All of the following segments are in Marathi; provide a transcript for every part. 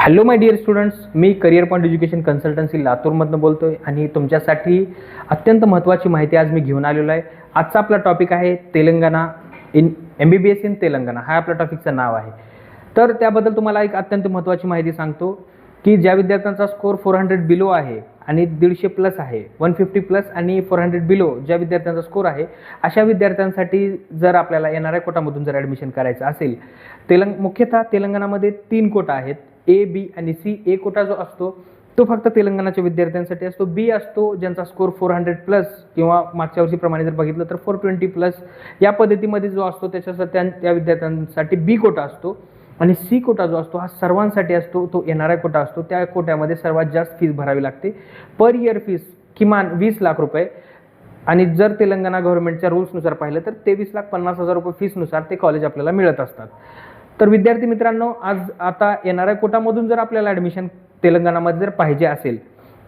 हॅलो माय डिअर स्टुडंट्स, मी करिअर पॉईंट एज्युकेशन कन्सल्टन्सी लातूरमधून बोलतोय आणि तुमच्यासाठी अत्यंत महत्त्वाची माहिती आज मी घेऊन आलेलो आहे. आजचा आपला टॉपिक आहे Telangana in MBBS in Telangana, हा आपल्या टॉपिकचं नाव आहे. तर त्याबद्दल तुम्हाला एक अत्यंत महत्त्वाची माहिती सांगतो की ज्या विद्यार्थ्यांचा स्कोर 400 बिलो आहे आणि 150 प्लस आहे, 150 प्लस आणि 400 बिलो ज्या विद्यार्थ्यांचा स्कोर आहे, अशा विद्यार्थ्यांसाठी जर आपल्याला NRI कोटामधून जर ॲडमिशन करायचं असेल, मुख्यतः तेलंगणामध्ये 3 कोटा आहेत, A, B आणि C. A कोटा जो असतो तो फक्त तेलंगणाच्या विद्यार्थ्यांसाठी असतो. B असतो ज्यांचा स्कोर 400 प्लस किंवा मागच्या वर्षीप्रमाणे जर बघितलं तर 420 प्लस या पद्धतीमध्ये जो असतो त्याच्यासाठी त्या विद्यार्थ्यांसाठी B कोटा असतो. आणि C कोटा जो असतो हा सर्वांसाठी असतो, तो NRI कोटा असतो. त्या कोट्यामध्ये सर्वात जास्त फीस भरावी लागते. पर इयर फीस किमान 20 लाख रुपये आणि जर तेलंगणा गव्हर्नमेंटच्या रूल्सनुसार पाहिलं तर 23,50,000 रुपये फीसनुसार ते कॉलेज आपल्याला मिळत असतात. तर विद्यार्थी मित्रांनो, आता NRI कोटामधून जर आपल्याला ॲडमिशन तेलंगणामध्ये जर पाहिजे असेल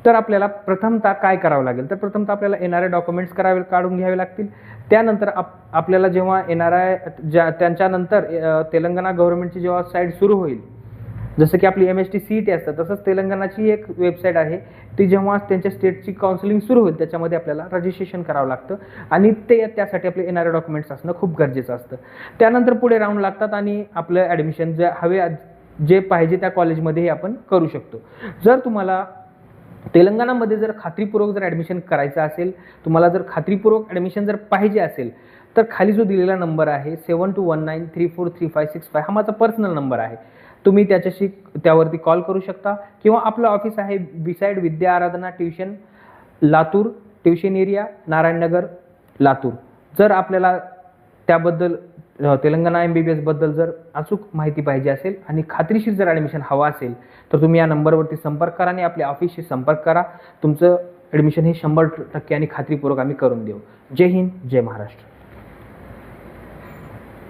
तर आपल्याला प्रथमतः काय करावं लागेल, तर प्रथमतः आपल्याला NRI डॉक्युमेंट्स काढून घ्यावे लागतील. त्यानंतर आपल्याला जेव्हा NRI त्यांच्यानंतर तेलंगणा गव्हर्नमेंटची जेव्हा साईट सुरू होईल, जसं की आपली MST CET असतं तसंच तेलंगणाची एक वेबसाईट आहे, ती जेव्हा त्यांच्या स्टेटची काउन्सिलिंग सुरू होईल त्याच्यामध्ये आपल्याला रजिस्ट्रेशन करावं लागतं आणि त्यासाठी आपले NRI डॉक्युमेंट्स असणं खूप गरजेचं असतं. त्यानंतर पुढे राऊंड लागतात आणि आपलं ॲडमिशन जे पाहिजे त्या कॉलेजमध्ये आपण करू शकतो. जर तुम्हाला तेलंगणामध्ये जर खात्रीपूर्वक जर ॲडमिशन करायचं असेल, तुम्हाला जर खात्रीपूर्वक ॲडमिशन जर पाहिजे असेल तर खाली जो दिलेला नंबर आहे 7219343565 हा माझा पर्सनल नंबर आहे. तुम्ही त्यावरती कॉल करू शकता किंवा आपलं ऑफिस आहे beside Vidya Aradhana tuition, Latur, tuition area, Narayannagar, Latur. जर आपल्याला त्याबद्दल तेलंगणा MBBS बद्दल जर अचूक माहिती पाहिजे असेल आणि खात्रीशीर जर ॲडमिशन हवा असेल तर तुम्ही या नंबरवरती संपर्क करा आणि आपल्या ऑफिसशी संपर्क करा. तुमचं ॲडमिशन हे 100% आणि खात्रीपूर्वक आम्ही करून देऊ. जय हिंद, जय महाराष्ट्र.